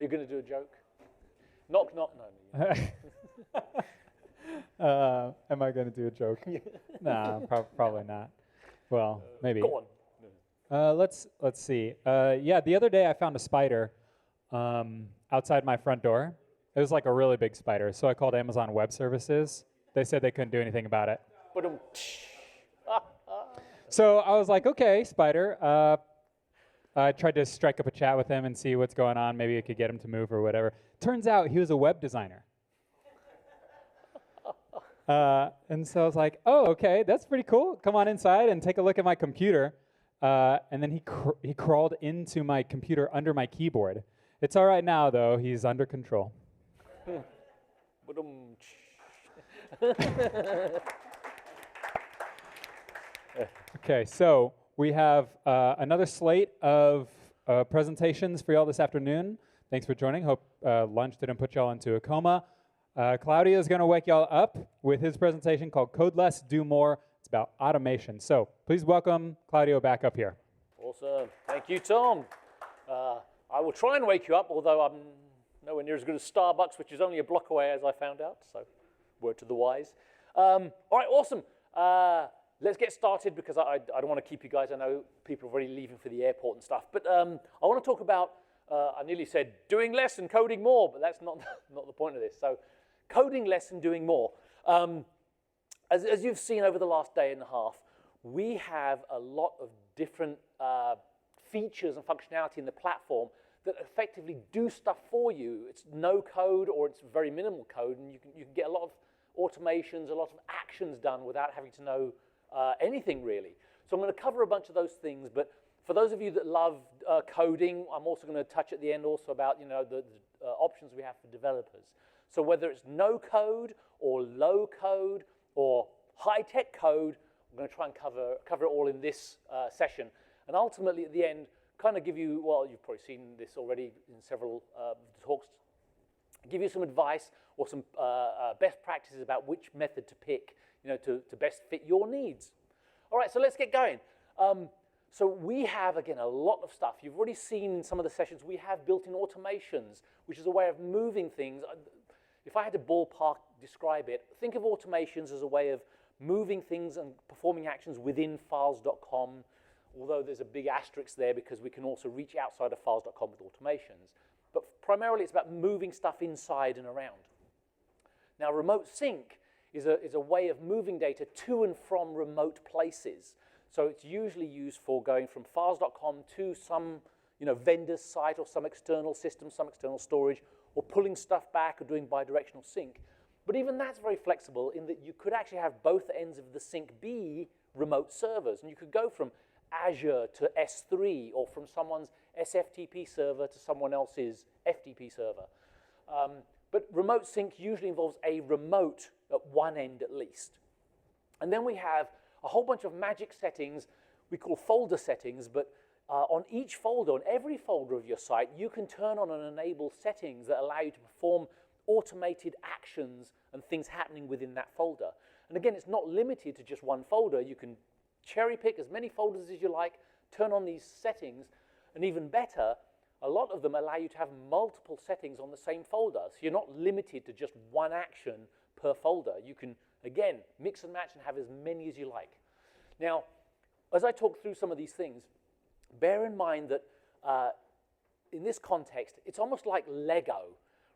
You're going to do a joke? Knock, knock, no. Am I going to do a joke? Nah, probably not. Well, maybe. Go on. Let's see. Yeah, the other day I found a spider outside my front door. It was like a really big spider, so I called Amazon Web Services. They said they couldn't do anything about it. So I was like, okay, spider. I tried to strike up a chat with him and see what's going on. Maybe I could get him to move or whatever. Turns out he was a web designer. And so I was like, oh, okay, that's pretty cool. Come on inside and take a look at my computer. And then he crawled into my computer under my keyboard. It's all right now, though. He's under control. Okay, so we have another slate of presentations for y'all this afternoon. Thanks for joining. Hope lunch didn't put y'all into a coma. Claudio is going to wake y'all up with his presentation called Code Less, Do More. It's about automation. So please welcome Claudio back up here. Awesome. Thank you, Tom. I will try and wake you up, although I'm nowhere near as good as Starbucks, which is only a block away, as I found out. So word to the wise. All right, awesome. Let's get started because I don't want to keep you guys. I know people are already leaving for the airport and stuff. But I want to talk about, I nearly said doing less and coding more, but that's not the point of this. So coding less and doing more. As you've seen over the last day and a half, we have a lot of different features and functionality in the platform that effectively do stuff for you. It's no code or it's very minimal code, and you can get a lot of automations, a lot of actions done without having to know anything really. So I'm going to cover a bunch of those things, but for those of you that love coding, I'm also going to touch at the end also about the options we have for developers. So whether it's no code or low code or high-tech code, I'm going to try and cover it all in this session. And ultimately at the end, kind of give you, well, you've probably seen this already in several talks, give you some advice or some best practices about which method to pick, to best fit your needs. All right, so let's get going. So we have, again, a lot of stuff. You've already seen in some of the sessions, we have built-in automations, which is a way of moving things. If I had to ballpark describe it, think of automations as a way of moving things and performing actions within files.com, although there's a big asterisk there because we can also reach outside of files.com with automations. But primarily it's about moving stuff inside and around. Now remote sync is a way of moving data to and from remote places. So it's usually used for going from files.com to some vendor's site or some external system, some external storage, or pulling stuff back or doing bidirectional sync. But even that's very flexible in that you could actually have both ends of the sync be remote servers. And you could go from Azure to S3 or from someone's SFTP server to someone else's FTP server. But remote sync usually involves a remote at one end at least. And then we have a whole bunch of magic settings we call folder settings, but on each folder, on every folder of your site, you can turn on and enable settings that allow you to perform automated actions and things happening within that folder. And again, it's not limited to just one folder. You can cherry pick as many folders as you like, turn on these settings, and even better, a lot of them allow you to have multiple settings on the same folder. So you're not limited to just one action per folder. You can, again, mix and match and have as many as you like. Now, as I talk through some of these things, bear in mind that in this context, it's almost like Lego,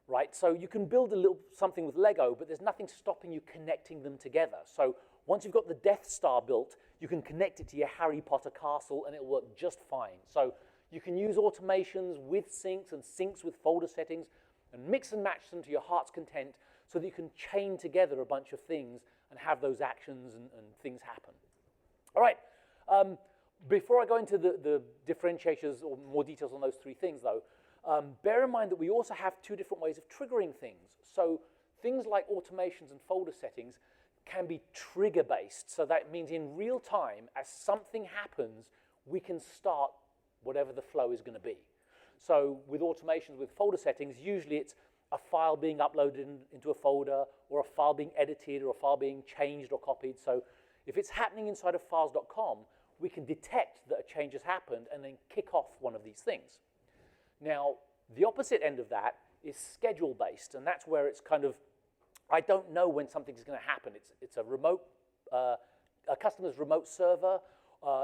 right? So you can build a little something with Lego, but there's nothing stopping you connecting them together. So once you've got the Death Star built, you can connect it to your Harry Potter castle and it'll work just fine. So you can use automations with syncs and syncs with folder settings and mix and match them to your heart's content so that you can chain together a bunch of things and have those actions and things happen. All right. Before I go into the differentiators or more details on those three things, though, bear in mind that we also have two different ways of triggering things. So things like automations and folder settings can be trigger-based. So that means in real time, as something happens, we can start whatever the flow is going to be. So with automations, with folder settings, usually it's a file being uploaded into a folder or a file being edited or a file being changed or copied. So if it's happening inside of files.com, we can detect that a change has happened and then kick off one of these things. Now, The opposite end of that is schedule-based, and that's where it's kind of, I don't know when something's going to happen. It's a remote, a customer's remote server,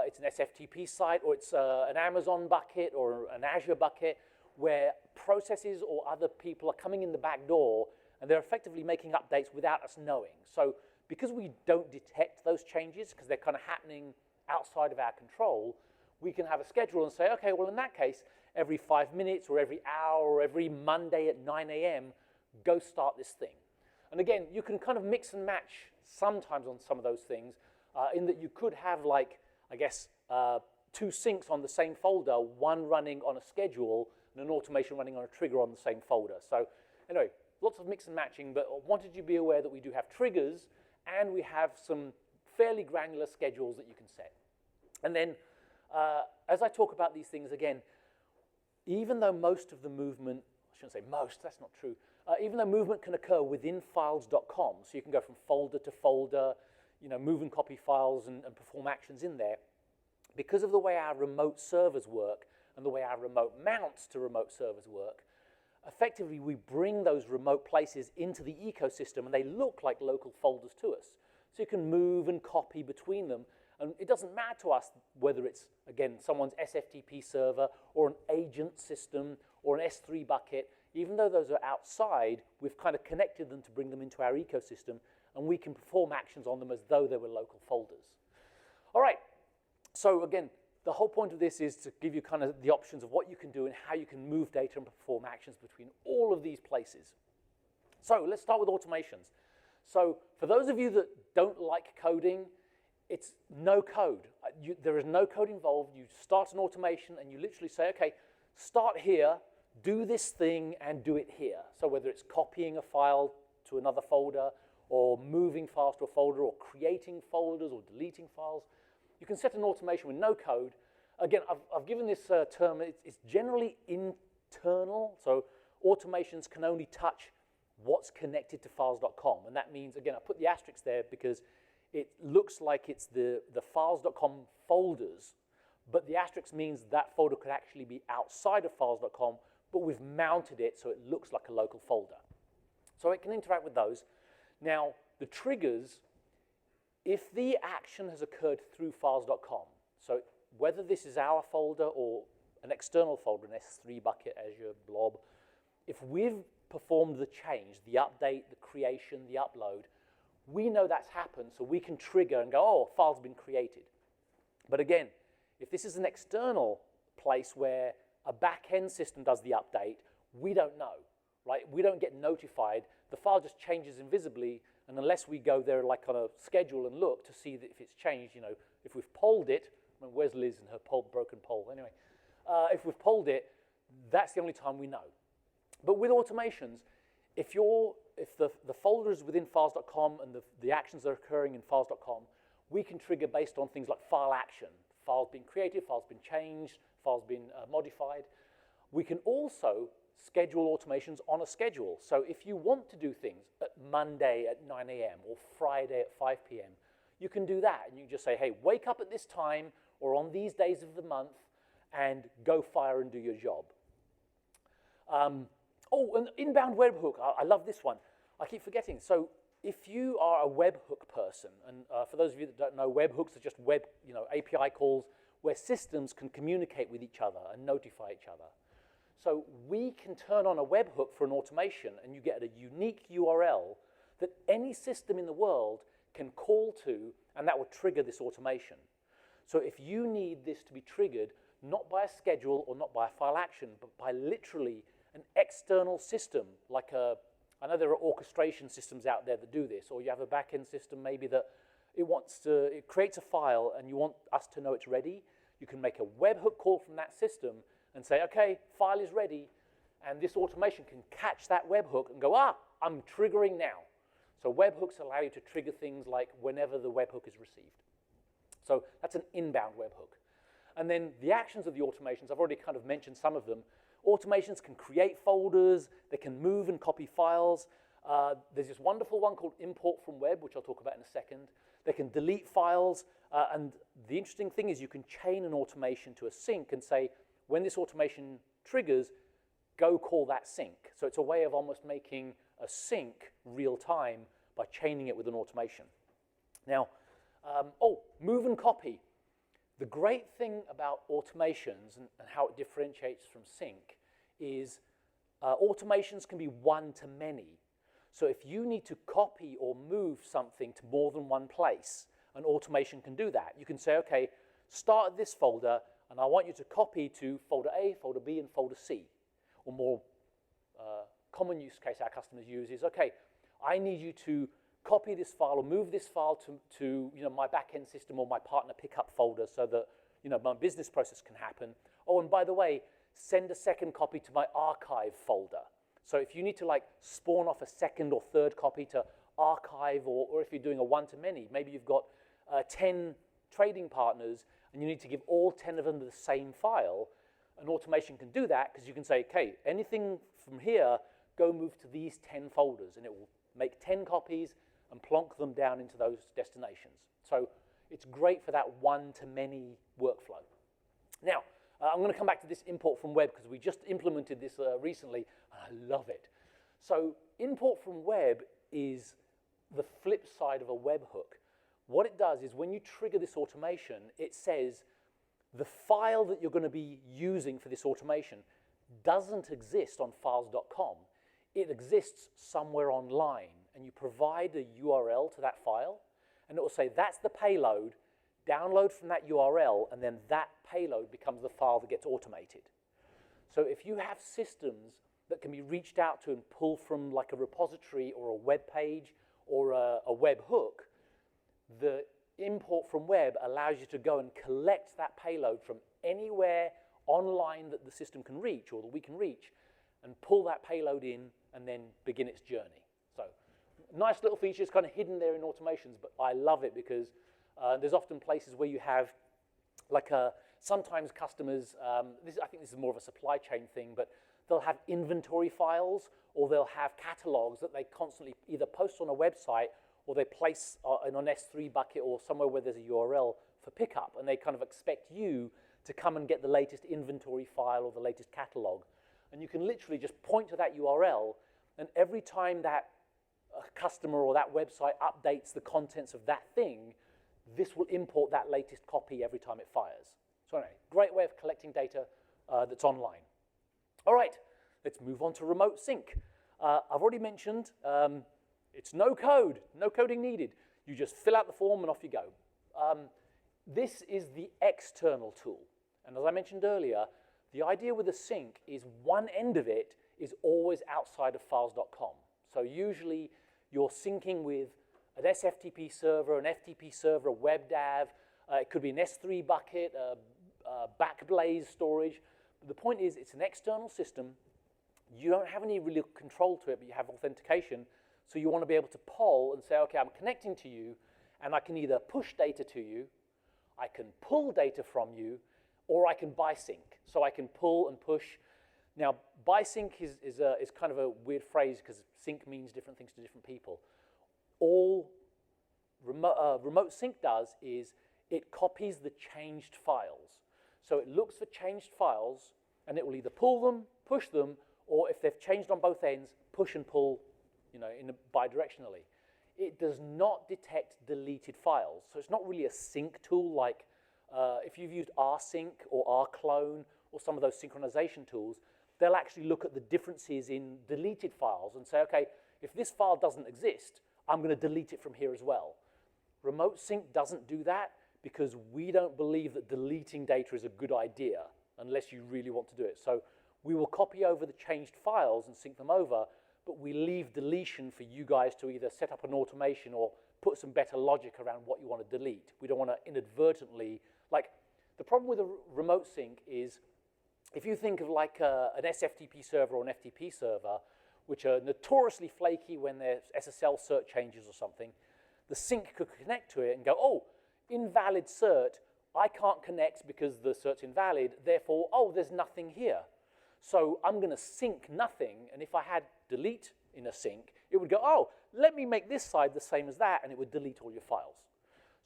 it's an SFTP site, or it's an Amazon bucket or an Azure bucket, where processes or other people are coming in the back door, and they're effectively making updates without us knowing. So because we don't detect those changes, because they're kind of happening outside of our control, we can have a schedule and say, okay, well, in that case, every 5 minutes or every hour or every Monday at 9 a.m., go start this thing. And again, you can kind of mix and match sometimes on some of those things, in that you could have, like, I guess, 2 syncs on the same folder, one running on a schedule and an automation running on a trigger on the same folder. So anyway, lots of mix and matching, but I wanted you to be aware that we do have triggers and we have some fairly granular schedules that you can set. And then as I talk about these things again, even though most of the movement, I shouldn't say most, that's not true, even though movement can occur within files.com, so you can go from folder to folder, move and copy files and perform actions in there, because of the way our remote servers work and the way our remote mounts to remote servers work, effectively we bring those remote places into the ecosystem and they look like local folders to us. So you can move and copy between them, and it doesn't matter to us whether it's, again, someone's SFTP server or an agent system or an S3 bucket. Even though those are outside, we've kind of connected them to bring them into our ecosystem, and we can perform actions on them as though they were local folders. All right, so again, the whole point of this is to give you kind of the options of what you can do and how you can move data and perform actions between all of these places. So let's start with automations. So for those of you that don't like coding, it's no code. There is no code involved. You start an automation and you literally say, okay, start here, do this thing, and do it here. So whether it's copying a file to another folder, or moving files to a folder, or creating folders, or deleting files, you can set an automation with no code. Again, I've given this term, it's generally internal, so automations can only touch what's connected to files.com, and that means, again, I put the asterisk there because it looks like it's the files.com folders, but the asterisk means that folder could actually be outside of files.com, but we've mounted it so it looks like a local folder. So it can interact with those. Now, the triggers, if the action has occurred through files.com, so whether this is our folder or an external folder, an S3 bucket, Azure, blob, if we've performed the change, the update, the creation, the upload, we know that's happened, so we can trigger and go, oh, file's been created. But again, if this is an external place where a back-end system does the update, we don't know, right? We don't get notified. The file just changes invisibly, and unless we go there like on a schedule and look to see that if it's changed, if we've polled it, I mean, where's Liz and her broken poll? Anyway, if we've polled it, that's the only time we know. But with automations, if the folder is within files.com and the actions are occurring in files.com, we can trigger based on things like file action. File's been created, file's been changed, file's been modified. We can also schedule automations on a schedule. So if you want to do things at Monday at 9 a.m. or Friday at 5 p.m., you can do that. And you can just say, hey, wake up at this time or on these days of the month and go fire and do your job. Oh, an inbound webhook. I love this one. I keep forgetting. So if you are a webhook person, and for those of you that don't know, webhooks are just web, API calls where systems can communicate with each other and notify each other. So we can turn on a webhook for an automation, and you get a unique URL that any system in the world can call to, and that will trigger this automation. So if you need this to be triggered, not by a schedule or not by a file action, but by literally an external system, like I know there are orchestration systems out there that do this, or you have a back-end system maybe that it creates a file and you want us to know it's ready. You can make a webhook call from that system and say, okay, file is ready, and this automation can catch that webhook and go, I'm triggering now. So webhooks allow you to trigger things like whenever the webhook is received. So that's an inbound webhook. And then the actions of the automations, I've already kind of mentioned some of them. Automations can create folders, they can move and copy files. There's this wonderful one called import from web, which I'll talk about in a second. They can delete files, and the interesting thing is you can chain an automation to a sync and say, when this automation triggers, go call that sync. So it's a way of almost making a sync real time by chaining it with an automation. Now, move and copy. The great thing about automations and how it differentiates from sync is automations can be one-to-many. So if you need to copy or move something to more than one place, an automation can do that. You can say, okay, start at this folder, and I want you to copy to folder A, folder B, and folder C. Or more common use case our customers use is, okay, I need you to copy this file or move this file to my back-end system or my partner pickup folder so that my business process can happen. Oh, and by the way, send a second copy to my archive folder. So if you need to spawn off a second or third copy to archive, or if you're doing a one-to-many, maybe you've got 10 trading partners and you need to give all 10 of them the same file, an automation can do that because you can say, okay, anything from here, go move to these 10 folders, and it will make 10 copies and plonk them down into those destinations. So it's great for that one-to-many workflow. Now, I'm going to come back to this import from web because we just implemented this recently, and I love it. So import from web is the flip side of a webhook. What it does is when you trigger this automation, it says the file that you're going to be using for this automation doesn't exist on files.com. It exists somewhere online, and you provide a URL to that file, and it will say that's the payload, download from that URL, and then that payload becomes the file that gets automated. So if you have systems that can be reached out to and pull from like a repository or a web page or a web hook, the import from web allows you to go and collect that payload from anywhere online that the system can reach or that we can reach and pull that payload in and then begin its journey. So nice little feature. It's kind of hidden there in automations, but I love it because there's often places where you have sometimes customers, I think this is more of a supply chain thing, but they'll have inventory files or they'll have catalogs that they constantly either post on a website or they place in an S3 bucket or somewhere where there's a URL for pickup, and they kind of expect you to come and get the latest inventory file or the latest catalog. And you can literally just point to that URL, and every time that customer or that website updates the contents of that thing, this will import that latest copy every time it fires. So anyway, great way of collecting data that's online. All right, let's move on to remote sync. I've already mentioned it's no code, no coding needed. You just fill out the form and off you go. This is the external tool. And as I mentioned earlier, the idea with a sync is one end of it is always outside of files.com. So usually you're syncing with an SFTP server, an FTP server, a WebDAV. It could be an S3 bucket, Backblaze storage. But the point is it's an external system. You don't have any real control to it, but you have authentication. So you want to be able to poll and say, okay, I'm connecting to you, and I can either push data to you, I can pull data from you, or I can bisync. So I can pull and push. Now, bisync is kind of a weird phrase because sync means different things to different people. All remote sync does is it copies the changed files. So it looks for changed files, and it will either pull them, push them, or if they've changed on both ends, push and pull, bidirectionally. It does not detect deleted files. So it's not really a sync tool like if you've used rsync or rclone or some of those synchronization tools, they'll actually look at the differences in deleted files and say, okay, if this file doesn't exist, I'm going to delete it from here as well. Remote sync doesn't do that because we don't believe that deleting data is a good idea unless you really want to do it. So we will copy over the changed files and sync them over, but we leave deletion for you guys to either set up an automation or put some better logic around what you want to delete. We don't want to inadvertently, the problem with a remote sync is if you think of an SFTP server or an FTP server, which are notoriously flaky when there's SSL cert changes or something, the sync could connect to it and go, oh, invalid cert, I can't connect because the cert's invalid, therefore, oh, there's nothing here. So I'm going to sync nothing, and if I had delete in a sync, it would go, oh, let me make this side the same as that, and it would delete all your files.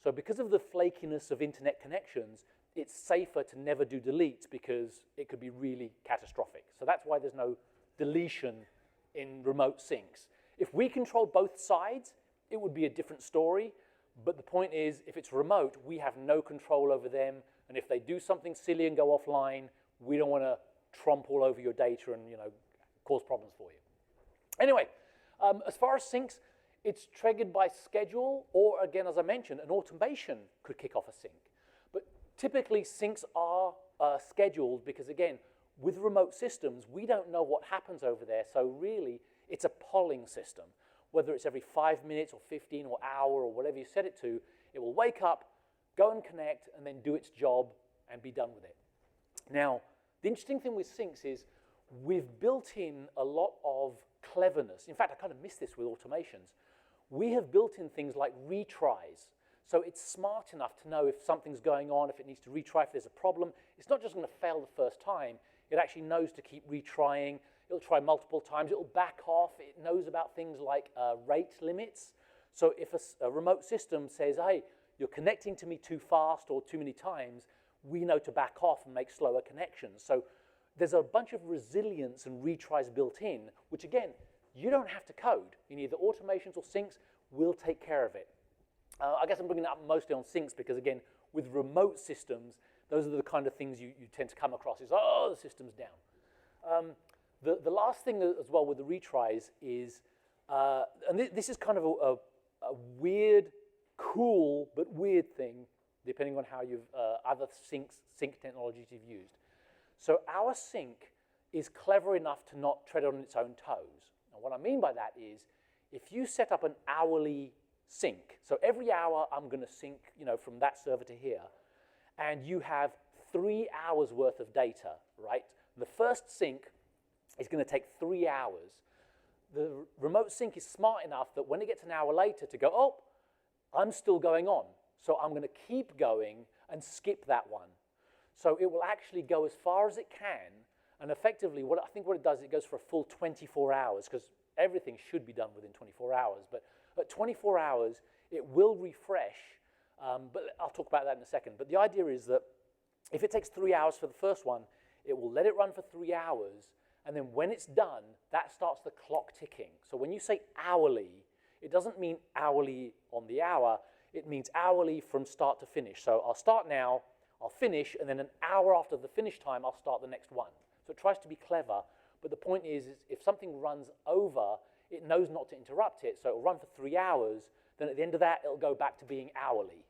So because of the flakiness of internet connections, it's safer to never do deletes because it could be really catastrophic. So that's why there's no deletion in remote syncs. If we control both sides, it would be a different story. But the point is, if it's remote, we have no control over them. And if they do something silly and go offline, we don't want to tromp all over your data and cause problems for you. Anyway, as far as syncs, it's triggered by schedule, or again, as I mentioned, an automation could kick off a sync. But typically, syncs are scheduled because, again, with remote systems, we don't know what happens over there. So really, it's a polling system. Whether it's every 5 minutes or 15 or hour or whatever you set it to, it will wake up, go and connect, and then do its job and be done with it. Now, the interesting thing with syncs is we've built in a lot of cleverness. In fact, I kind of miss this with automations. We have built in things like retries. So it's smart enough to know if something's going on, if it needs to retry, if there's a problem. It's not just going to fail the first time. It actually knows to keep retrying. It'll try multiple times. It'll back off. It knows about things like rate limits. So if a remote system says, hey, you're connecting to me too fast or too many times, we know to back off and make slower connections. So there's a bunch of resilience and retries built in, which again, you don't have to code. In either automations or syncs, we'll take care of it. I guess I'm bringing it up mostly on syncs because, again, with remote systems, those are the kind of things you tend to come across is, oh, the system's down. The last thing as well with the retries is, and this is kind of a weird, cool, but weird thing, depending on how you've, other sync technologies you've used. So our sync is clever enough to not tread on its own toes. And what I mean by that is, if you set up an hourly sync, so every hour I'm going to sync, from that server to here, and you have 3 hours worth of data, right? The first sync is going to take 3 hours. The remote sync is smart enough that when it gets an hour later to go, oh, I'm still going on. So I'm going to keep going and skip that one. So it will actually go as far as it can. And effectively, what it does, it goes for a full 24 hours, because everything should be done within 24 hours. But at 24 hours, it will refresh. But I'll talk about that in a second. But the idea is that if it takes 3 hours for the first one, it will let it run for 3 hours. And then when it's done, that starts the clock ticking. So when you say hourly, it doesn't mean hourly on the hour. It means hourly from start to finish. So I'll start now, I'll finish, and then an hour after the finish time, I'll start the next one. So it tries to be clever. But the point is if something runs over, it knows not to interrupt it. So it'll run for 3 hours. Then at the end of that, it'll go back to being hourly.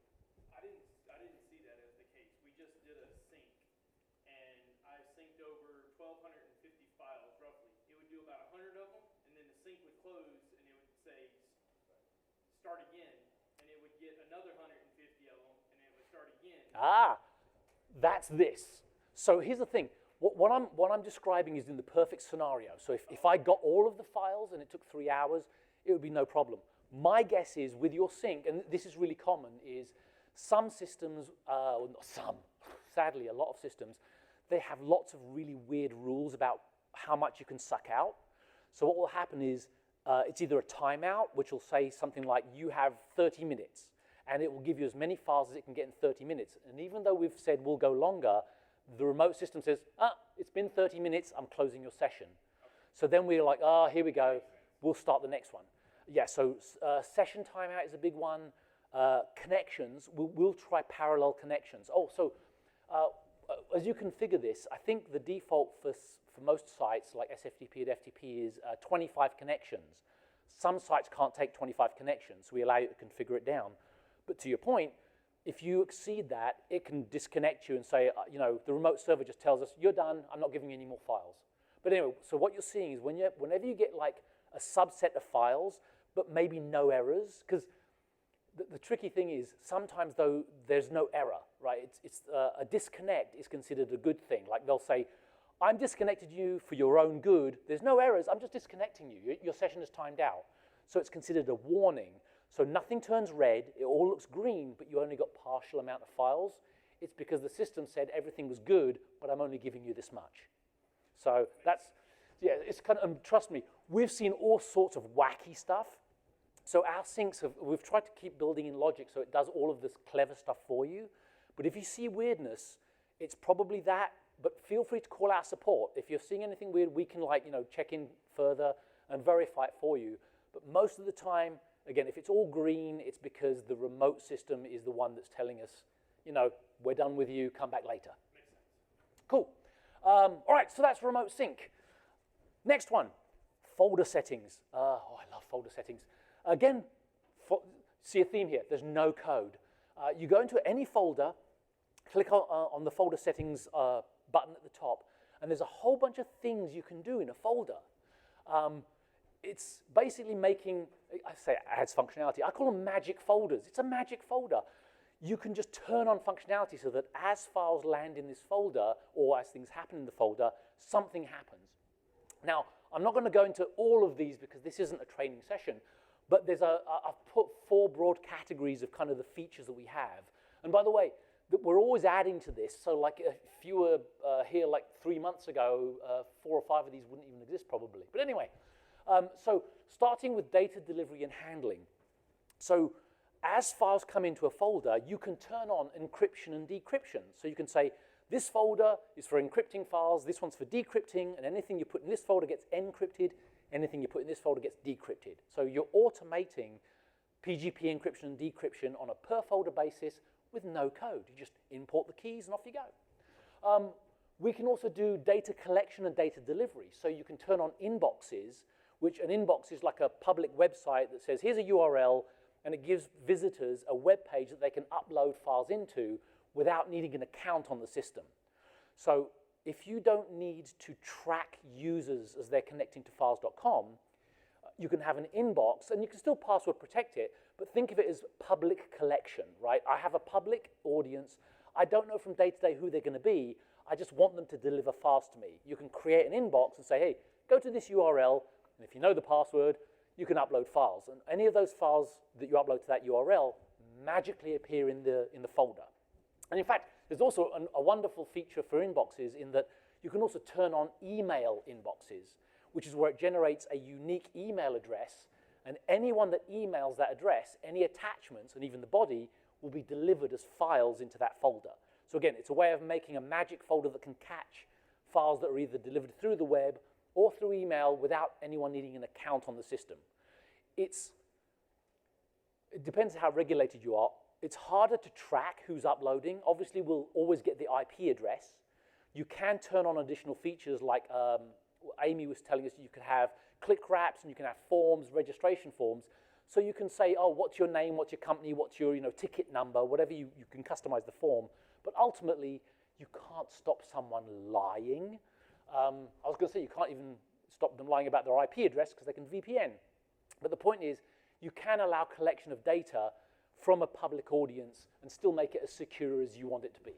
I didn't see that as the case. We just did a sync, and I synced over 1,250 files roughly. It would do about 100 of them, and then the sync would close, and it would say start again, and it would get another 150 of them, and it would start again. Ah, that's this. So here's the thing. What I'm describing is in the perfect scenario. So if I got all of the files and it took 3 hours, it would be no problem. My guess is with your sync, and this is really common, is some systems, well, not some, sadly a lot of systems, they have lots of really weird rules about how much you can suck out. So what will happen is it's either a timeout, which will say something like you have 30 minutes, and it will give you as many files as it can get in 30 minutes. And even though we've said we'll go longer, the remote system says, it's been 30 minutes, I'm closing your session. So then we're like, here we go, we'll start the next one. Yeah, so session timeout is a big one. Connections, we'll try parallel connections. Oh, so as you configure this, I think the default for most sites like SFTP and FTP is 25 connections. Some sites can't take 25 connections, so we allow you to configure it down. But to your point, if you exceed that, it can disconnect you and say, the remote server just tells us, you're done, I'm not giving you any more files. But anyway, so what you're seeing is whenever you get like a subset of files, but maybe no errors, because the tricky thing is sometimes though there's no error, right? It's a disconnect is considered a good thing. Like they'll say, I'm disconnected you for your own good. There's no errors, I'm just disconnecting you. Your session is timed out. So it's considered a warning. So nothing turns red, it all looks green, but you only got partial amount of files. It's because the system said everything was good, but I'm only giving you this much. So that's, yeah, it's kind of, trust me, we've seen all sorts of wacky stuff. So our syncs, we've tried to keep building in logic so it does all of this clever stuff for you. But if you see weirdness, it's probably that, but feel free to call out support. If you're seeing anything weird, we can check in further and verify it for you. But most of the time, again, if it's all green, it's because the remote system is the one that's telling us, we're done with you, come back later. Makes sense. Cool. All right, so that's remote sync. Next one, folder settings. I love folder settings. Again, see a theme here. There's no code. You go into any folder, click on the folder settings button at the top, and there's a whole bunch of things you can do in a folder. It's basically making, I say it adds functionality. I call them magic folders. It's a magic folder. You can just turn on functionality so that as files land in this folder or as things happen in the folder, something happens. Now, I'm not going to go into all of these because this isn't a training session, but I've put 4 broad categories of kind of the features that we have. And by the way, we're always adding to this. So like if you were here like 3 months ago, 4 or 5 of these wouldn't even exist probably. But anyway, so starting with data delivery and handling. So as files come into a folder, you can turn on encryption and decryption. So you can say, this folder is for encrypting files, this one's for decrypting, and anything you put in this folder gets encrypted, anything you put in this folder gets decrypted. So you're automating PGP encryption and decryption on a per folder basis with no code. You just import the keys and off you go. We can also do data collection and data delivery. So you can turn on inboxes, which an inbox is like a public website that says, here's a URL, and it gives visitors a web page that they can upload files into without needing an account on the system. So if you don't need to track users as they're connecting to files.com, you can have an inbox, and you can still password protect it, but think of it as public collection, right? I have a public audience. I don't know from day to day who they're going to be. I just want them to deliver files to me. You can create an inbox and say, hey, go to this URL, and if you know the password, you can upload files. And any of those files that you upload to that URL magically appear in the folder. And in fact, there's also a wonderful feature for inboxes in that you can also turn on email inboxes, which is where it generates a unique email address, and anyone that emails that address, any attachments, and even the body, will be delivered as files into that folder. So again, it's a way of making a magic folder that can catch files that are either delivered through the web or through email without anyone needing an account on the system. It depends how regulated you are. It's harder to track who's uploading. Obviously, we'll always get the IP address. You can turn on additional features like Amy was telling us you could have click wraps and you can have forms, registration forms. So you can say, oh, what's your name, what's your company, what's your ticket number, whatever you can customize the form. But ultimately, you can't stop someone lying. I was going to say you can't even stop them lying about their IP address because they can VPN. But the point is, you can allow collection of data from a public audience and still make it as secure as you want it to be.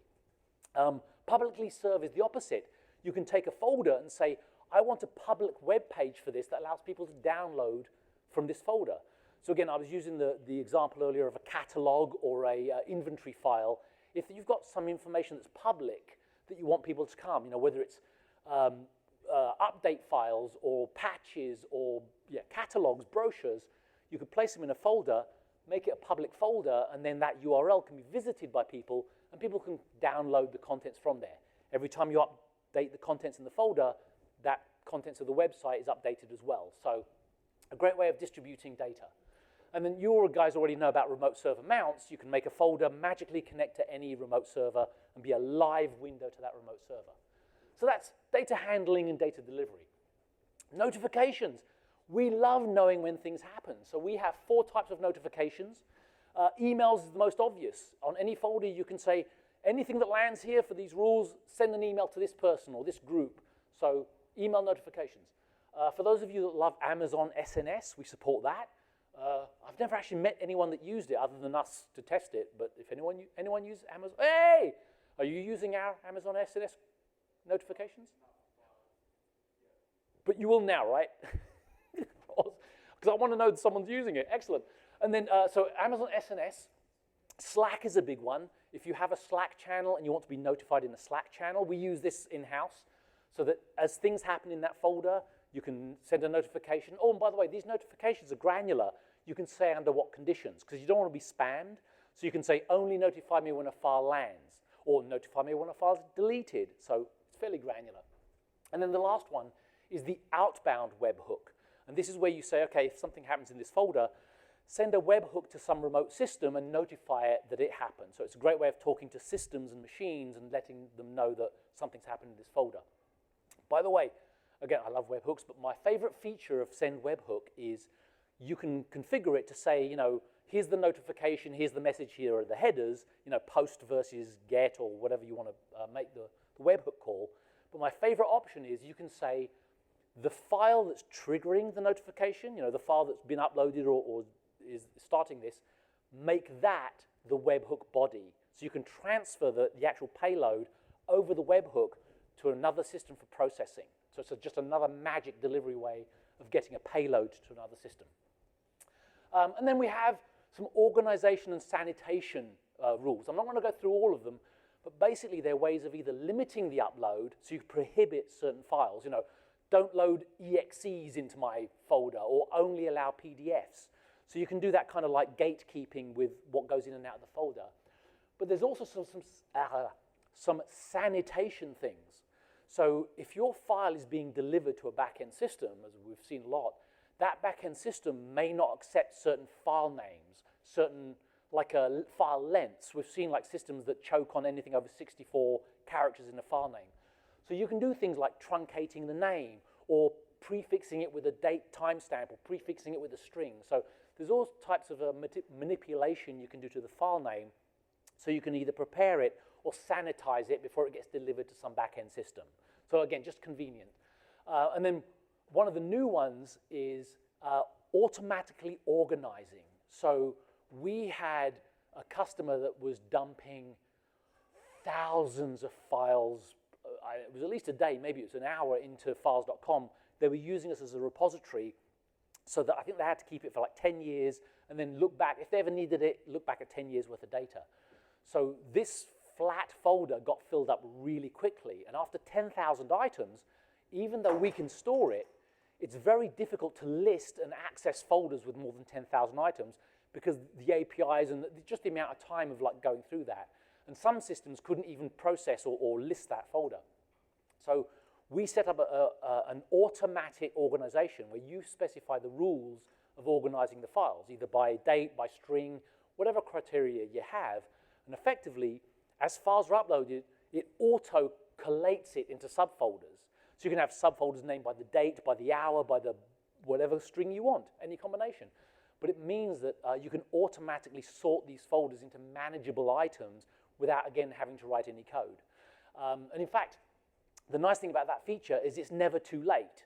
Publicly serve is the opposite. You can take a folder and say, I want a public web page for this that allows people to download from this folder. So again, I was using the example earlier of a catalog or a inventory file. If you've got some information that's public that you want people to come, whether it's update files or patches or catalogs, brochures, you could place them in a folder, make it a public folder, and then that URL can be visited by people, and people can download the contents from there. Every time you update the contents in the folder, that contents of the website is updated as well. So a great way of distributing data. And then you guys already know about remote server mounts. You can make a folder, magically connect to any remote server, and be a live window to that remote server. So that's data handling and data delivery. Notifications. We love knowing when things happen. So we have 4 types of notifications. Emails is the most obvious. On any folder, you can say, anything that lands here for these rules, send an email to this person or this group. So email notifications. For those of you that love Amazon SNS, we support that. I've never actually met anyone that used it other than us to test it, but if anyone uses Amazon, hey! Are you using our Amazon SNS notifications? But you will now, right? Because I want to know that someone's using it. Excellent. And then, so Amazon SNS, Slack is a big one. If you have a Slack channel and you want to be notified in the Slack channel, we use this in-house so that as things happen in that folder, you can send a notification. Oh, and by the way, these notifications are granular. You can say under what conditions, because you don't want to be spammed. So you can say, only notify me when a file lands, or notify me when a file is deleted. So it's fairly granular. And then the last one is the outbound webhook. And this is where you say, okay, if something happens in this folder, send a webhook to some remote system and notify it that it happened. So it's a great way of talking to systems and machines and letting them know that something's happened in this folder. By the way, again, I love webhooks, but my favorite feature of send webhook is you can configure it to say, you know, here's the notification, here's the message, here are the headers, you know, post versus get or whatever you want to make the webhook call. But my favorite option is you can say the file that's triggering the notification, you know, the file that's been uploaded or is starting this, make that the webhook body. So you can transfer the actual payload over the webhook to another system for processing. So it's just another magic delivery way of getting a payload to another system. And then we have some organization and sanitation rules. I'm not going to go through all of them, but basically they're ways of either limiting the upload, so you prohibit certain files. You know, don't load EXEs into my folder, or only allow PDFs. So you can do that kind of like gatekeeping with what goes in and out of the folder. But there's also some sanitation things. So if your file is being delivered to a back-end system, as we've seen a lot, that back-end system may not accept certain file names, certain file lengths. We've seen like systems that choke on anything over 64 characters in a file name. So you can do things like truncating the name, or prefixing it with a date timestamp, or prefixing it with a string. So there's all types of manipulation you can do to the file name, so you can either prepare it or sanitize it before it gets delivered to some back-end system. So again, just convenient. And then one of the new ones is automatically organizing. So we had a customer that was dumping thousands of files. It was at least a day, maybe it was an hour, into files.com. They were using us as a repository, so that I think they had to keep it for like 10 years and then look back, if they ever needed it, look back at 10 years worth of data. So this flat folder got filled up really quickly. And after 10,000 items, even though we can store it, it's very difficult to list and access folders with more than 10,000 items because the APIs and just the amount of time of like going through that. And some systems couldn't even process or list that folder. So we set up an automatic organization where you specify the rules of organizing the files, either by date, by string, whatever criteria you have. And effectively, as files are uploaded, it auto-collates it into subfolders. So you can have subfolders named by the date, by the hour, by the whatever string you want, any combination. But it means that you can automatically sort these folders into manageable items without, again, having to write any code. And in fact, the nice thing about that feature is it's never too late.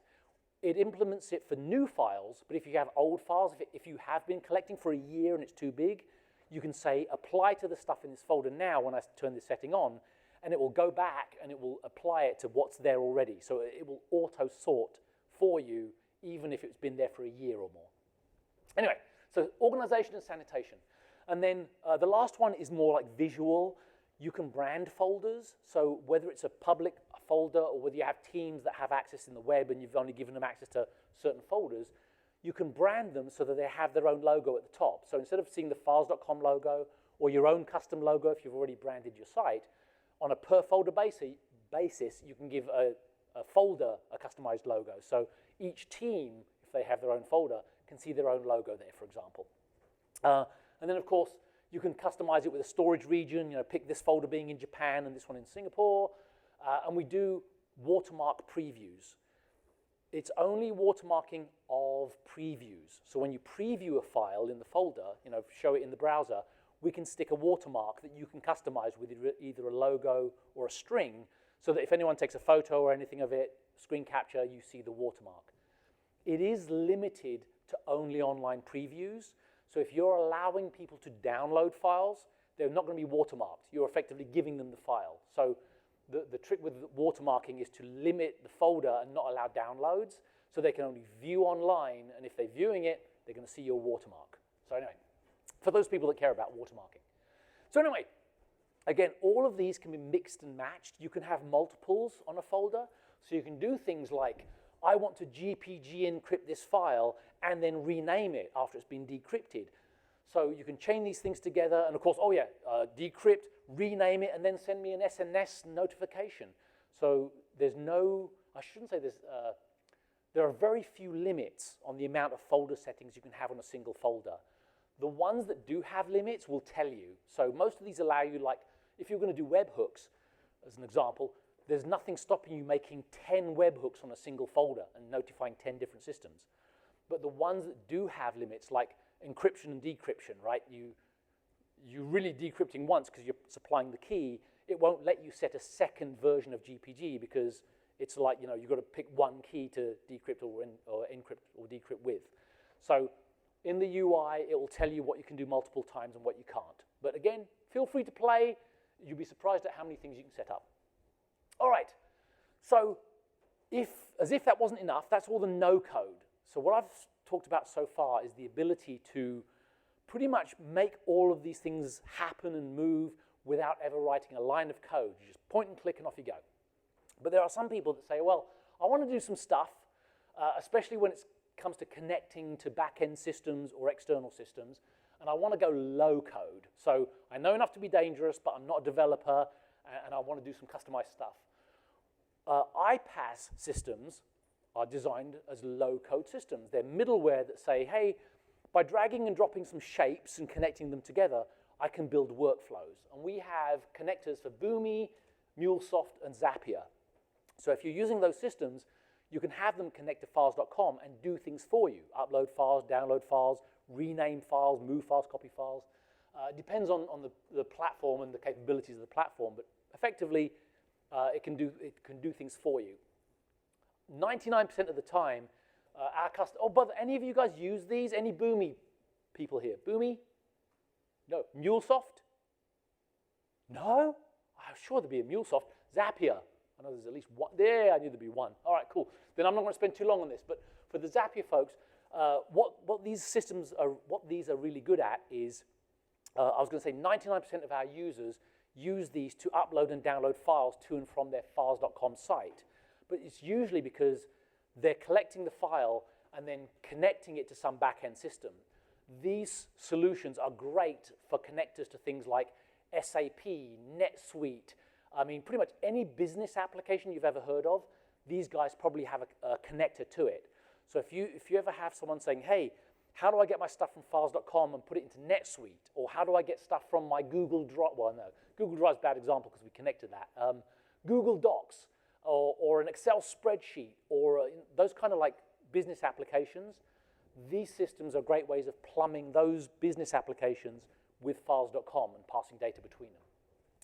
It implements it for new files, but if you have old files, if you have been collecting for a year and it's too big, you can say, apply to the stuff in this folder now when I turn this setting on, and it will go back and it will apply it to what's there already. So it will auto-sort for you, even if it's been there for a year or more. Anyway, so organization and sanitation. And then the last one is more like visual. You can brand folders. So whether it's a public folder or whether you have teams that have access in the web and you've only given them access to certain folders, you can brand them so that they have their own logo at the top. So instead of seeing the files.com logo or your own custom logo if you've already branded your site, on a per folder basis, you can give a folder a customized logo. So each team, if they have their own folder, can see their own logo there, for example. And then, of course, you can customize it with a storage region, pick this folder being in Japan and this one in Singapore. And we do watermark previews. It's only watermarking of previews. So when you preview a file in the folder, show it in the browser, we can stick a watermark that you can customize with either a logo or a string, so that if anyone takes a photo or anything of it, screen capture, you see the watermark. It is limited to only online previews. So if you're allowing people to download files, they're not going to be watermarked. You're effectively giving them the file. So the trick with watermarking is to limit the folder and not allow downloads, so they can only view online, and if they're viewing it, they're going to see your watermark. So anyway, for those people that care about watermarking. So anyway, again, all of these can be mixed and matched. You can have multiples on a folder, so you can do things like, I want to GPG encrypt this file and then rename it after it's been decrypted. So you can chain these things together, and of course, decrypt, rename it, and then send me an SNS notification. So there's no, I shouldn't say this, there are very few limits on the amount of folder settings you can have on a single folder. The ones that do have limits will tell you. So most of these allow you, like, if you're going to do webhooks, as an example, there's nothing stopping you making 10 webhooks on a single folder and notifying 10 different systems. But the ones that do have limits, like encryption and decryption, right? You're really decrypting once because you're supplying the key. It won't let you set a second version of GPG because it's like, you've got to pick one key to decrypt or encrypt or decrypt with. So in the UI, it will tell you what you can do multiple times and what you can't. But again, feel free to play. You'll be surprised at how many things you can set up. All right, so as if that wasn't enough, that's all the no code. So what I've talked about so far is the ability to pretty much make all of these things happen and move without ever writing a line of code. You just point and click and off you go. But there are some people that say, well, I want to do some stuff, especially when it comes to connecting to back-end systems or external systems, and I want to go low code. So I know enough to be dangerous, but I'm not a developer, and I want to do some customized stuff. iPaaS systems are designed as low-code systems. They're middleware that say, hey, by dragging and dropping some shapes and connecting them together, I can build workflows. And we have connectors for Boomi, MuleSoft, and Zapier. So if you're using those systems, you can have them connect to files.com and do things for you. Upload files, download files, rename files, move files, copy files. It depends on the platform and the capabilities of the platform, but effectively, it can do things for you. 99% of the time, our customers, but any of you guys use these? Any Boomi people here? Boomi? No. MuleSoft? No? I'm sure there'd be a MuleSoft. Zapier. I know there's at least one. There, I knew there'd be one. All right, cool. Then I'm not going to spend too long on this, but for the Zapier folks, what these systems are, what these are really good at is, I was going to say 99% of our users use these to upload and download files to and from their files.com site. But it's usually because they're collecting the file and then connecting it to some back-end system. These solutions are great for connectors to things like SAP, NetSuite. I mean, pretty much any business application you've ever heard of, these guys probably have a connector to it. So if you ever have someone saying, hey, how do I get my stuff from files.com and put it into NetSuite? Or how do I get stuff from my Google Drive? Well, no, Google Drive's a bad example because we connected that. Google Docs or an Excel spreadsheet or those kind of like business applications, these systems are great ways of plumbing those business applications with files.com and passing data between them.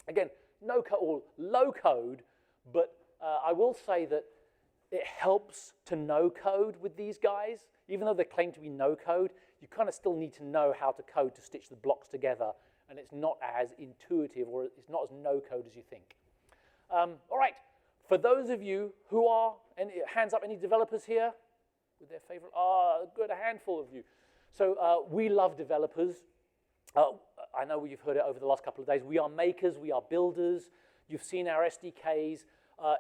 Again, no code or low code, but I will say that it helps to know code with these guys. Even though they claim to be no code, you kind of still need to know how to code to stitch the blocks together, and it's not as intuitive or it's not as no code as you think. All right, for those of you who are, hands up, any developers here with their favorite? Good, a handful of you. So we love developers. I know you've heard it over the last couple of days. We are makers, we are builders. You've seen our SDKs.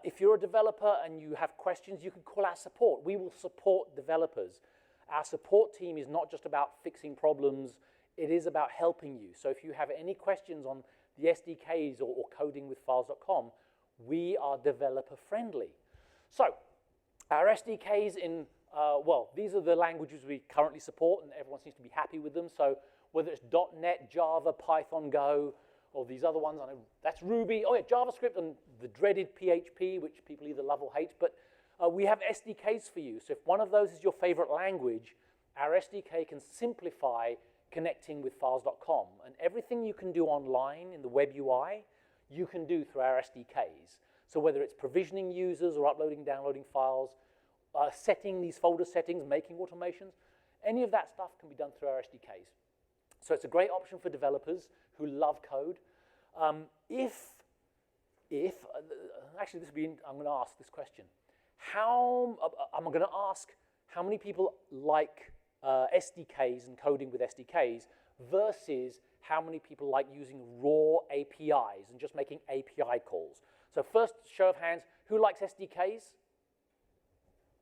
If you're a developer and you have questions, you can call our support. We will support developers. Our support team is not just about fixing problems, it is about helping you. So if you have any questions on the SDKs or coding with files.com, we are developer friendly. So our SDKs in, these are the languages we currently support and everyone seems to be happy with them. So whether it's .NET, Java, Python, Go, or these other ones, I know that's Ruby. Oh yeah, JavaScript and the dreaded PHP, which people either love or hate. But we have SDKs for you. So if one of those is your favorite language, our SDK can simplify connecting with files.com. And everything you can do online in the web UI, you can do through our SDKs. So whether it's provisioning users or uploading, downloading files, setting these folder settings, making automations, any of that stuff can be done through our SDKs. So it's a great option for developers who love code. Actually, I'm going to ask this question. I'm going to ask how many people like SDKs and coding with SDKs versus how many people like using raw APIs and just making API calls. So first, show of hands, who likes SDKs?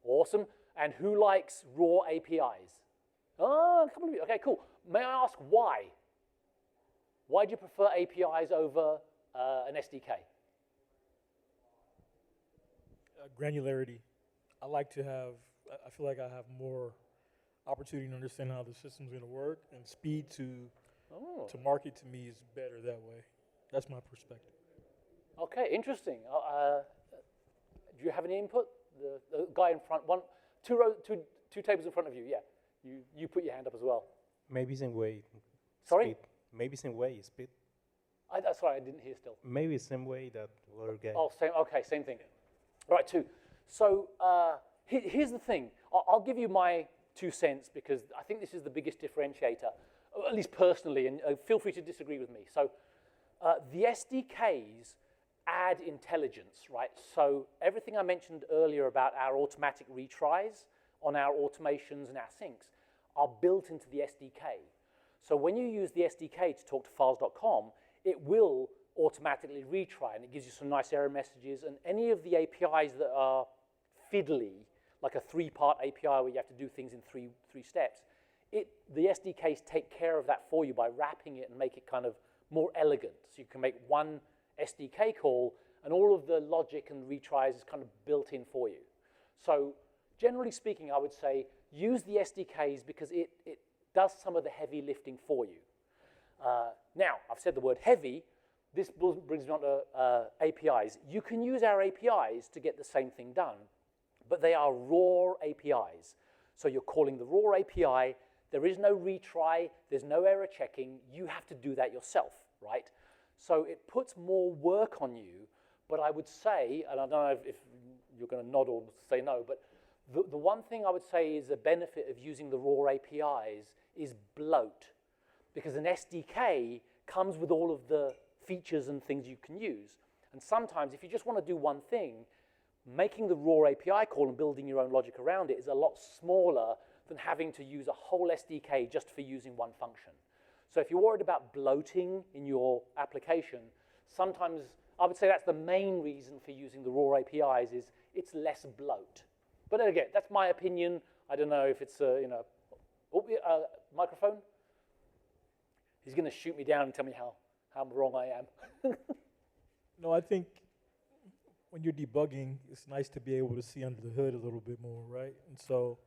Awesome. And who likes raw APIs? Oh, a couple of you. Okay, cool. May I ask why? Why do you prefer APIs over an SDK? Granularity. I like to have, I feel like I have more opportunity to understand how the system's going to work, and speed to market to me is better that way. That's my perspective. Okay, interesting. Do you have any input? The guy in front, two tables in front of you, yeah. You put your hand up as well. Maybe same way. Sorry? Speed. Maybe same way, speed. Sorry, I didn't hear still. Maybe same way that other guy. Oh, same thing. Right, two. So here's the thing. I'll give you my 2 cents because I think this is the biggest differentiator, at least personally, and feel free to disagree with me. So the SDKs add intelligence, right? So everything I mentioned earlier about our automatic retries on our automations and our syncs are built into the SDK. So when you use the SDK to talk to files.com, it will automatically retry, and it gives you some nice error messages, and any of the APIs that are fiddly, like a 3-part API where you have to do things in three steps, the SDKs take care of that for you by wrapping it and make it kind of more elegant. So you can make one SDK call, and all of the logic and retries is kind of built in for you. So generally speaking, I would say use the SDKs because it does some of the heavy lifting for you. Now, I've said the word heavy. This brings me on to APIs. You can use our APIs to get the same thing done, but they are raw APIs. So you're calling the raw API. There is no retry. There's no error checking. You have to do that yourself, right? So it puts more work on you, but I would say, and I don't know if you're going to nod or say no, but the one thing I would say is a benefit of using the raw APIs is bloat, because an SDK comes with all of the features and things you can use. And sometimes if you just want to do one thing, making the raw API call and building your own logic around it is a lot smaller than having to use a whole SDK just for using one function. So if you're worried about bloating in your application, sometimes I would say that's the main reason for using the raw APIs is it's less bloat. But again, that's my opinion. I don't know if it's microphone. He's going to shoot me down and tell me how wrong I am. No, I think when you're debugging, it's nice to be able to see under the hood a little bit more, right? And so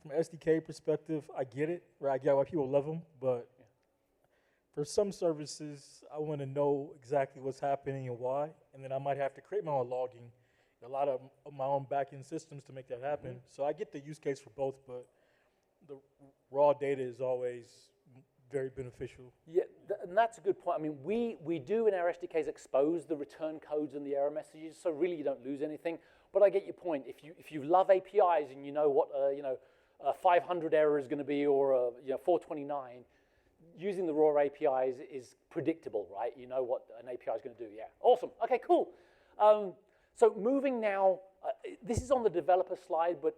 from an SDK perspective, I get it, right? I get why people love them, but for some services, I want to know exactly what's happening and why, and then I might have to create my own logging, a lot of my own back-end systems to make that happen. Mm-hmm. So I get the use case for both, but the raw data is always very beneficial. Yeah, and that's a good point. I mean, we do in our SDKs expose the return codes and the error messages, so really you don't lose anything. But I get your point. If you love APIs and you know what a 500 error is going to be or 429, using the raw APIs is predictable, right? You know what an API is going to do. Yeah, awesome. Okay, cool. So moving now. This is on the developer slide, but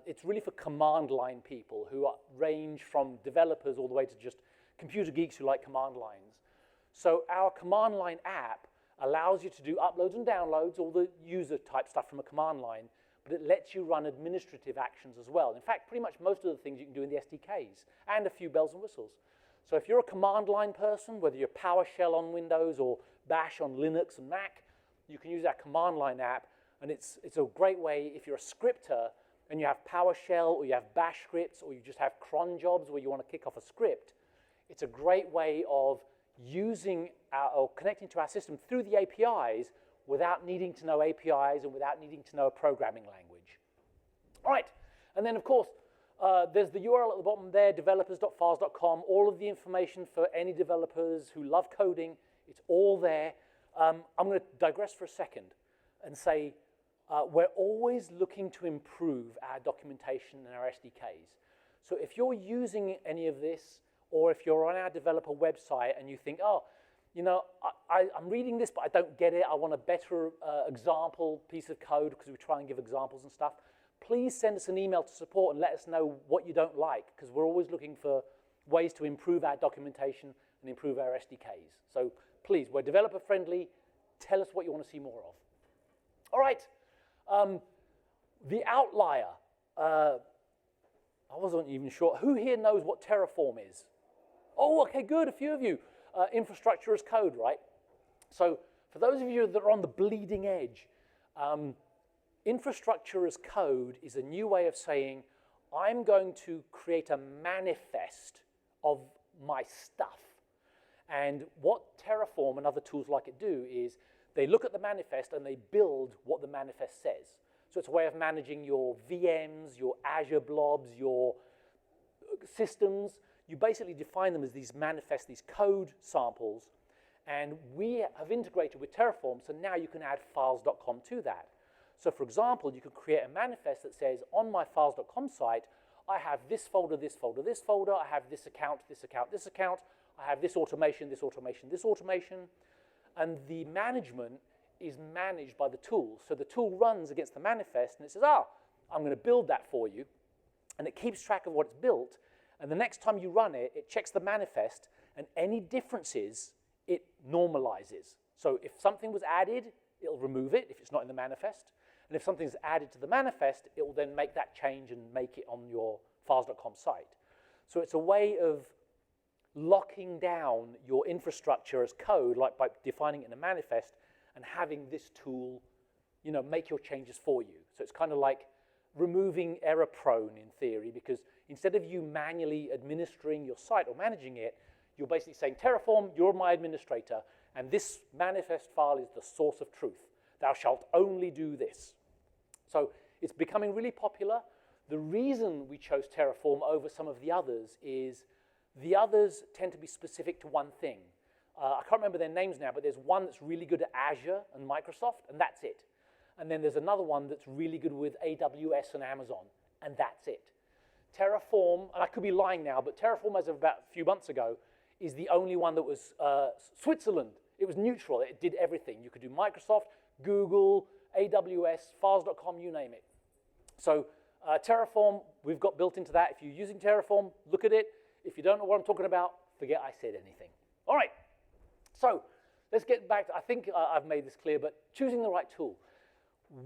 it's really for command line people who range from developers all the way to just computer geeks who like command lines. So our command line app allows you to do uploads and downloads, all the user type stuff from a command line, but it lets you run administrative actions as well. In fact, pretty much most of the things you can do in the SDKs, and a few bells and whistles. So if you're a command line person, whether you're PowerShell on Windows or Bash on Linux and Mac, you can use our command line app. And it's a great way if you're a scripter and you have PowerShell or you have Bash scripts or you just have cron jobs where you want to kick off a script. It's a great way of using or connecting to our system through the APIs without needing to know APIs and without needing to know a programming language. All right, and then of course, there's the URL at the bottom there, developers.files.com. All of the information for any developers who love coding, it's all there. I'm going to digress for a second and say, we're always looking to improve our documentation and our SDKs. So if you're using any of this, or if you're on our developer website and you think, oh, I'm reading this, but I don't get it. I want a better example piece of code because we try and give examples and stuff. Please send us an email to support and let us know what you don't like, because we're always looking for ways to improve our documentation and improve our SDKs. So please, we're developer friendly. Tell us what you want to see more of. All right, the outlier. I wasn't even sure. Who here knows what Terraform is? Oh, okay, good, a few of you. Infrastructure as code, right? So for those of you that are on the bleeding edge, infrastructure as code is a new way of saying, I'm going to create a manifest of my stuff. And what Terraform and other tools like it do is they look at the manifest and they build what the manifest says. So it's a way of managing your VMs, your Azure blobs, your systems. You basically define them as these manifests, these code samples, and we have integrated with Terraform, so now you can add files.com to that. So for example, you could create a manifest that says, on my files.com site, I have this folder, this folder, this folder, I have this account, this account, this account, I have this automation, this automation, this automation, and the management is managed by the tool. So the tool runs against the manifest, and it says, I'm going to build that for you, and it keeps track of what it's built, and the next time you run it, it checks the manifest, and any differences, it normalizes. So if something was added, it'll remove it if it's not in the manifest, and if something's added to the manifest, it will then make that change and make it on your files.com site. So it's a way of locking down your infrastructure as code, like by defining it in a manifest, and having this tool, make your changes for you. So it's kind of like removing error prone in theory, because instead of you manually administering your site or managing it, you're basically saying, Terraform, you're my administrator, and this manifest file is the source of truth. Thou shalt only do this. So it's becoming really popular. The reason we chose Terraform over some of the others is the others tend to be specific to one thing. I can't remember their names now, but there's one that's really good at Azure and Microsoft, and that's it. And then there's another one that's really good with AWS and Amazon, and that's it. Terraform, and I could be lying now, but Terraform as of about a few months ago is the only one that was Switzerland. It was neutral. It did everything. You could do Microsoft, Google, AWS, files.com, you name it. So Terraform, we've got built into that. If you're using Terraform, look at it. If you don't know what I'm talking about, forget I said anything. All right, so let's get back to, I think I've made this clear, but choosing the right tool.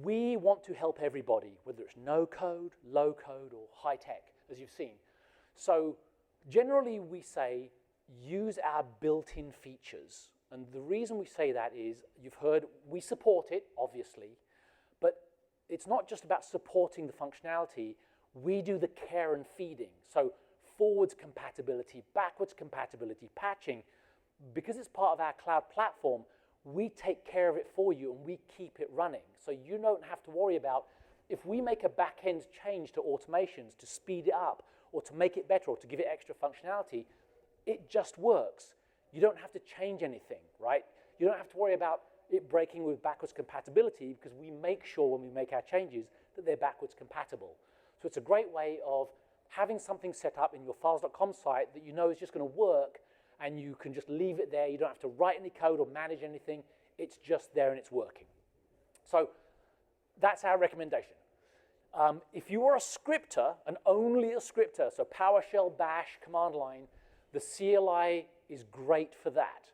We want to help everybody, whether it's no code, low code, or high tech, as you've seen. So generally we say, use our built-in features. And the reason we say that is, you've heard, we support it, obviously, but it's not just about supporting the functionality, we do the care and feeding. So forwards compatibility, backwards compatibility, patching, because it's part of our cloud platform, we take care of it for you and we keep it running. So you don't have to worry about, if we make a back-end change to automations to speed it up or to make it better or to give it extra functionality, it just works. You don't have to change anything, right? You don't have to worry about it breaking with backwards compatibility because we make sure when we make our changes that they're backwards compatible. So it's a great way of having something set up in your files.com site that you know is just going to work and you can just leave it there. You don't have to write any code or manage anything. It's just there and it's working. So that's our recommendation. If you are a scripter and only a scripter, so PowerShell, Bash, command line, the CLI is great for that.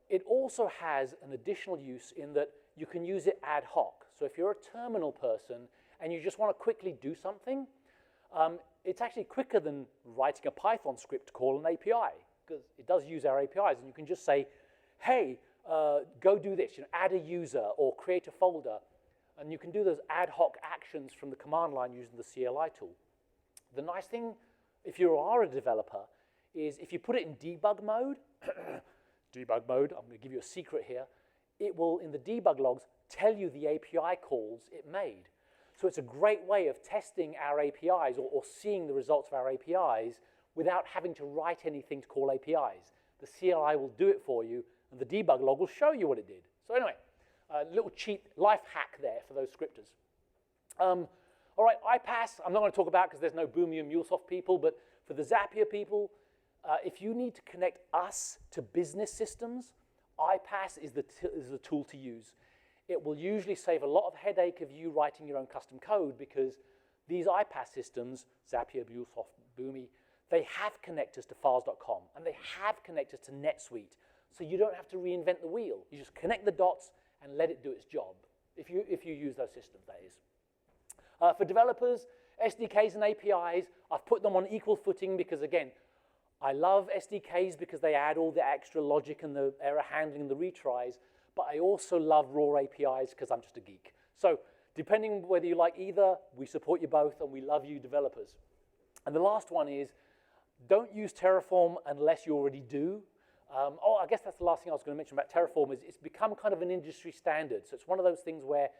It also has an additional use in that you can use it ad hoc. So if you're a terminal person and you just want to quickly do something, it's actually quicker than writing a Python script to call an API, because it does use our APIs, and you can just say, hey, go do this, add a user or create a folder, and you can do those ad hoc actions from the command line using the CLI tool. The nice thing, if you are a developer, is if you put it in debug mode, I'm going to give you a secret here, it will, in the debug logs, tell you the API calls it made. So it's a great way of testing our APIs or seeing the results of our APIs without having to write anything to call APIs. The CLI will do it for you, and the debug log will show you what it did. So anyway, a little cheap life hack there for those scripters. All right, iPaaS, I'm not going to talk about because there's no Boomi and MuleSoft people, but for the Zapier people, if you need to connect us to business systems, iPaaS is the tool to use. It will usually save a lot of headache of you writing your own custom code because these iPaaS systems, Zapier, MuleSoft, Boomi, they have connectors to files.com and they have connectors to NetSuite. So you don't have to reinvent the wheel. You just connect the dots and let it do its job, if you use those systems, that is. For developers, SDKs and APIs, I've put them on equal footing because, again, I love SDKs because they add all the extra logic and the error handling and the retries, but I also love raw APIs because I'm just a geek. So depending whether you like either, we support you both and we love you developers. And the last one is, don't use Terraform unless you already do. I guess that's the last thing I was going to mention about Terraform is it's become kind of an industry standard. So it's one of those things where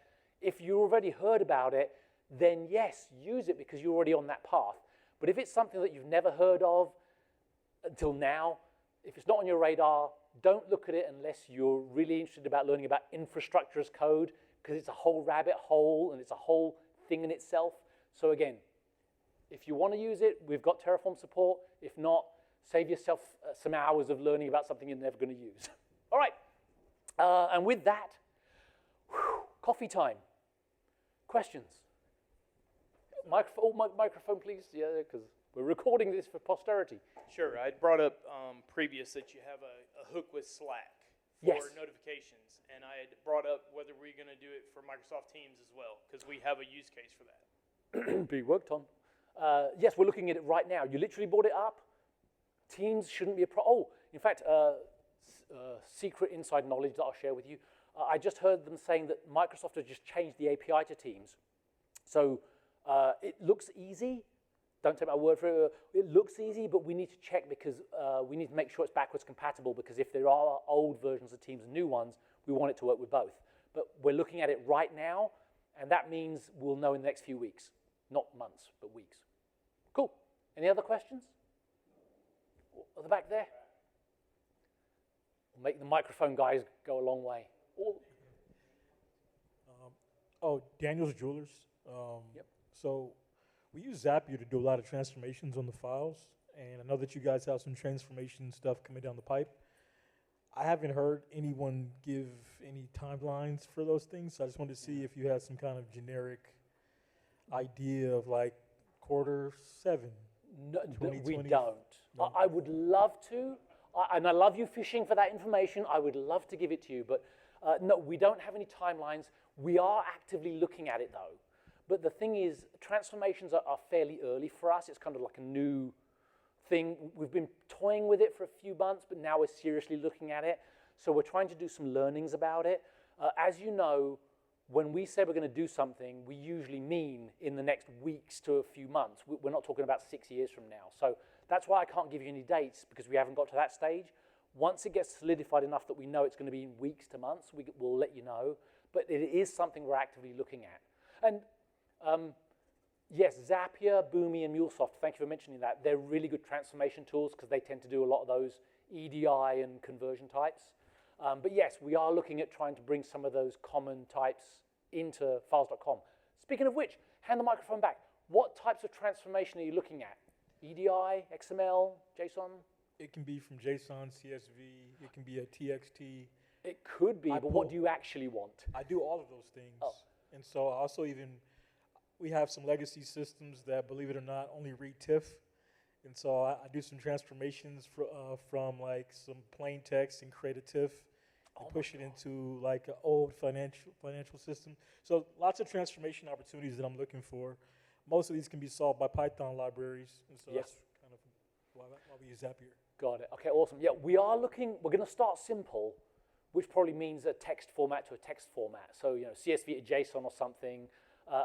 if you already heard about it, then yes, use it because you're already on that path. But if it's something that you've never heard of until now, if it's not on your radar, don't look at it unless you're really interested about learning about infrastructure as code, because it's a whole rabbit hole and it's a whole thing in itself. So again, if you want to use it, we've got Terraform support. If not, save yourself some hours of learning about something you're never going to use. All right, and with that, coffee time. Questions? Microphone, please. Yeah, because we're recording this for posterity. Sure. I brought up previous that you have a hook with Slack for Yes. notifications, and I had brought up whether we're going to do it for Microsoft Teams as well, because we have a use case for that. Be worked on. Yes, we're looking at it right now. You literally brought it up. Teams shouldn't be a problem. Oh, in fact, secret inside knowledge that I'll share with you. I just heard them saying that Microsoft has just changed the API to Teams. So it looks easy. Don't take my word for it. It looks easy, but we need to check because we need to make sure it's backwards compatible, because if there are old versions of Teams and new ones, we want it to work with both. But we're looking at it right now, and that means we'll know in the next few weeks. Not months, but weeks. Cool. Any other questions? At the back there? We'll make the microphone guys go a long way. Daniel's Jewelers. Yep. So we use Zapier to do a lot of transformations on the files, and I know that you guys have some transformation stuff coming down the pipe. I haven't heard anyone give any timelines for those things, so I just wanted to see if you had some kind of generic idea of like quarter 7. No, we 2020. don't. No. I would love to, and I love you fishing for that information. I would love to give it to you, but no, we don't have any timelines. We are actively looking at it though. But the thing is, transformations are fairly early for us. It's kind of like a new thing. We've been toying with it for a few months, but now we're seriously looking at it. So we're trying to do some learnings about it. As you know, when we say we're going to do something, we usually mean in the next weeks to a few months. We're not talking about 6 years from now. So that's why I can't give you any dates, because we haven't got to that stage. Once it gets solidified enough that we know it's going to be in weeks to months, we'll let you know. But it is something we're actively looking at. And yes, Zapier, Boomi, and MuleSoft, thank you for mentioning that. They're really good transformation tools because they tend to do a lot of those EDI and conversion types. But yes, we are looking at trying to bring some of those common types into files.com. Speaking of which, hand the microphone back. What types of transformation are you looking at? EDI, XML, JSON? It can be from JSON, CSV, it can be a TXT. It could be, but what do you actually want? I do all of those things. Oh. And so also we have some legacy systems that, believe it or not, only read TIFF. And so I do some transformations from like some plain text and create a TIFF and push it into like an old financial system. So lots of transformation opportunities that I'm looking for. Most of these can be solved by Python libraries. And so that's kind of why we use Zapier. Got it. Okay, awesome. Yeah, we're going to start simple, which probably means a text format to a text format. So, CSV to JSON or something.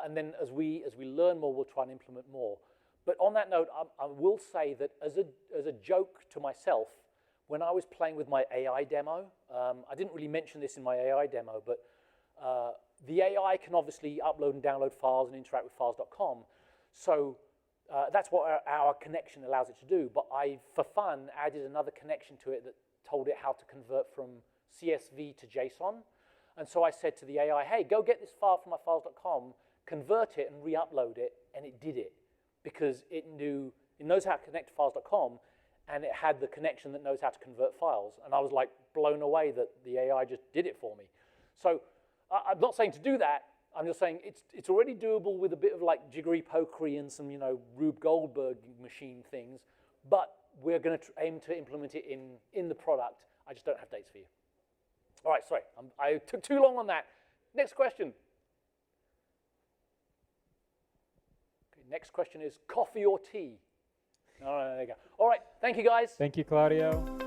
And then as we learn more, we'll try and implement more. But on that note, I will say that as a joke to myself, when I was playing with my AI demo, I didn't really mention this in my AI demo, but the AI can obviously upload and download files and interact with files.com. So that's what our connection allows it to do. But I, for fun, added another connection to it that told it how to convert from CSV to JSON. And so I said to the AI, hey, go get this file from my files.com, convert it and re-upload it, and it did it because it knows how to connect to files.com, and it had the connection that knows how to convert files. And I was like blown away that the AI just did it for me. So I'm not saying to do that. I'm just saying it's already doable with a bit of like jiggery-pokery and some Rube Goldberg machine things, but we're going to aim to implement it in the product. I just don't have dates for you. All right, sorry, I took too long on that. Next question. Okay, next question is coffee or tea? Oh, there you go. All right, thank you guys. Thank you, Claudio.